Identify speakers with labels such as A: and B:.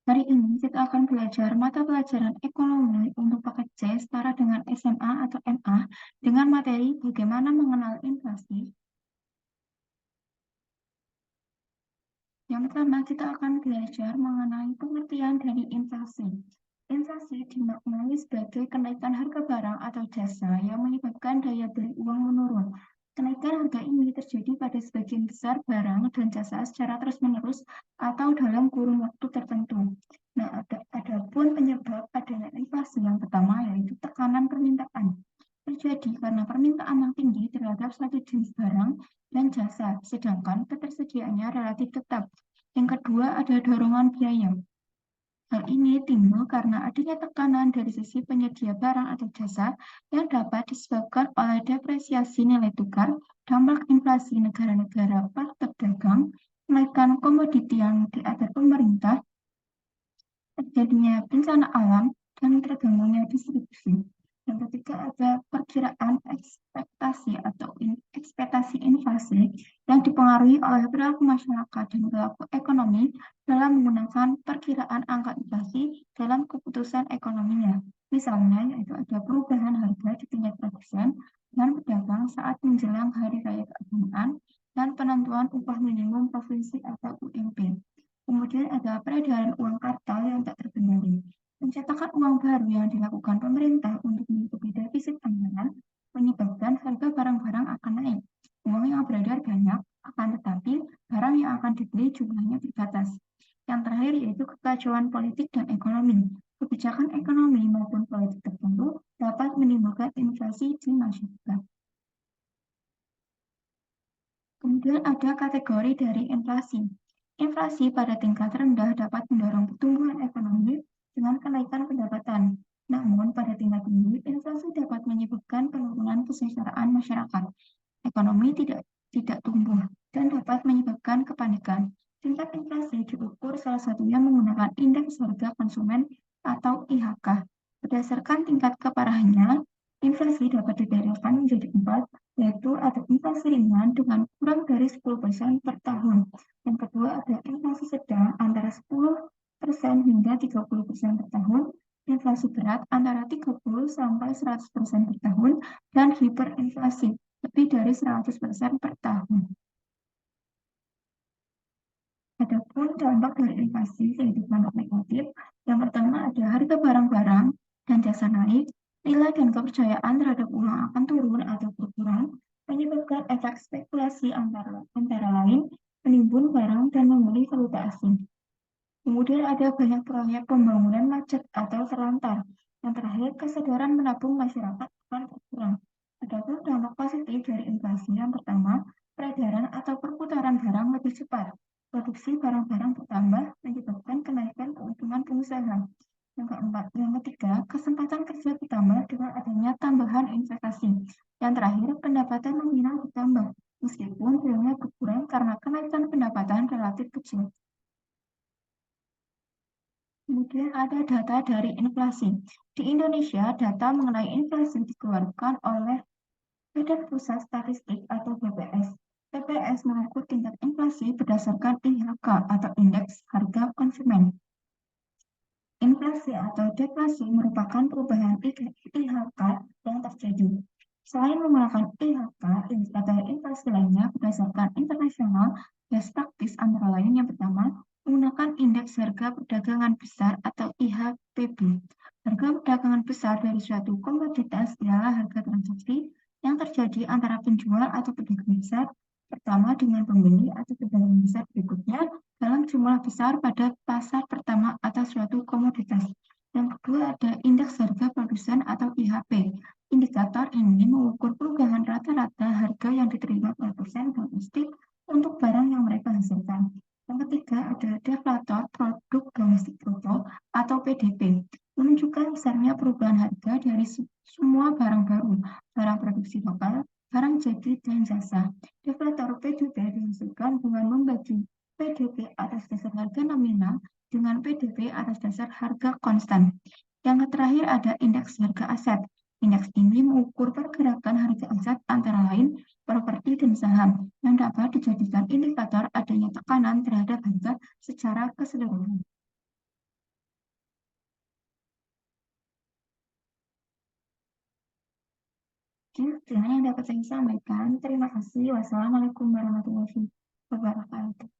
A: Hari ini kita akan belajar mata pelajaran ekonomi untuk paket C setara dengan SMA atau MA dengan materi bagaimana mengenal inflasi. Yang pertama, kita akan belajar mengenai pengertian dari inflasi. Inflasi dimaknai sebagai kenaikan harga barang atau jasa yang menyebabkan daya beli uang menurun. Kenaikan harga ini terjadi pada sebagian besar barang dan jasa secara terus-menerus atau dalam kurun waktu tertentu. Nah, adapun penyebab adanya inflasi yang pertama yaitu tekanan permintaan. Terjadi karena permintaan yang tinggi terhadap satu jenis barang dan jasa, sedangkan ketersediaannya relatif tetap. Yang kedua ada dorongan biaya. Hal ini timbul karena adanya tekanan dari sisi penyedia barang atau jasa yang dapat disebabkan oleh depresiasi nilai tukar, dampak inflasi negara-negara partner dagang, kenaikan komoditi yang diatur pemerintah, terjadinya bencana alam, dan terganggunya distribusi. Yang ketiga ada perkiraan ekspektasi atau ekspektasi inflasi yang dipengaruhi oleh perilaku masyarakat dan perilaku ekonomi dalam menggunakan perkiraan angka inflasi dalam keputusan ekonominya. Misalnya, yaitu ada perubahan harga di tingkat produsen dan pedagang saat menjelang Hari Raya Keagamaan dan penentuan upah minimum provinsi atau UMP. Kemudian ada peredaran uang kartal yang tak terkendali. Pencetakan uang baru yang dilakukan pemerintah untuk menutupi defisit anggaran menyebabkan harga barang-barang akan naik. Uang yang beredar banyak, akan tetapi barang yang akan dibeli jumlahnya terbatas. Yang terakhir yaitu kekacauan politik dan ekonomi. Kebijakan ekonomi maupun politik tertentu dapat menimbulkan inflasi di masyarakat. Kemudian ada kategori dari inflasi. Inflasi pada tingkat rendah dapat mendorong pertumbuhan ekonomi dengan kenaikan pendapatan. Namun, pada tingkat tinggi, inflasi dapat menyebabkan penurunan kesejahteraan masyarakat. Ekonomi tidak tumbuh dan dapat menyebabkan kepanikan. Tingkat inflasi diukur salah satunya menggunakan indeks harga konsumen atau IHK. Berdasarkan tingkat keparahannya, inflasi dapat dibedakan menjadi 4, yaitu ada inflasi ringan dengan kurang dari 10% per tahun. Yang kedua ada inflasi sedang antara 10% hingga 30% per tahun, inflasi berat antara 30 sampai 100% per tahun, dan hiperinflasi lebih dari 100% per tahun. Adapun dampak dari inflasi yaitu dampak negatif, yang pertama ada harga barang-barang dan jasa naik, nilai dan kepercayaan terhadap uang akan turun atau berkurang, menyebabkan efek spekulasi antara lain menimbun barang dan membeli valuta asing. Kemudian ada banyak proyek pembangunan macet atau terlantar. Yang terakhir, kesadaran menabung masyarakat akan berkurang. Adapun dampak positif dari inflasi yang pertama, peredaran atau perputaran barang lebih cepat. Produksi barang-barang bertambah menyebabkan kenaikan keuntungan pengusaha. Yang keempat, yang ketiga, kesempatan kerja bertambah dengan adanya tambahan investasi. Yang terakhir, pendapatan nominal bertambah, meskipun realnya berkurang karena kenaikan pendapatan relatif kecil. Kemudian ada data dari inflasi. Di Indonesia, data mengenai inflasi dikeluarkan oleh Badan Pusat Statistik atau BPS. BPS mengukur tingkat inflasi berdasarkan IHK atau Indeks Harga Konsumen. Inflasi atau deflasi merupakan perubahan IHK yang terjadi. Selain menggunakan IHK, indikator inflasi lainnya berdasarkan internasional best practice antara lain yang pertama, menggunakan indeks harga perdagangan besar atau IHPB. Harga perdagangan besar dari suatu komoditas ialah harga transaksi yang terjadi antara penjual atau pedagang besar pertama dengan pembeli atau pedagang besar berikutnya dalam jumlah besar pada pasar pertama atas suatu komoditas. Yang kedua ada indeks harga produsen atau IHP. Indikator ini mengukur perubahan rata-rata harga yang diterima produsen domestik untuk barang yang mereka hasilkan. Yang ketiga ada deflator produk domestik bruto atau PDB, menunjukkan besarnya perubahan harga dari semua barang baru, barang produksi lokal, barang jadi, dan jasa. Deflator PDB dihasilkan dengan membagi PDB atas dasar harga nominal dengan PDB atas dasar harga konstan. Yang terakhir ada indeks harga aset. Indeks ini mengukur pergerakan harga aset antara lain properti dan saham yang dapat dijadikan indikator adanya tekanan terhadap harga secara keseluruhan. Sekian yang dapat saya sampaikan. Terima kasih. Wassalamualaikum warahmatullahi wabarakatuh.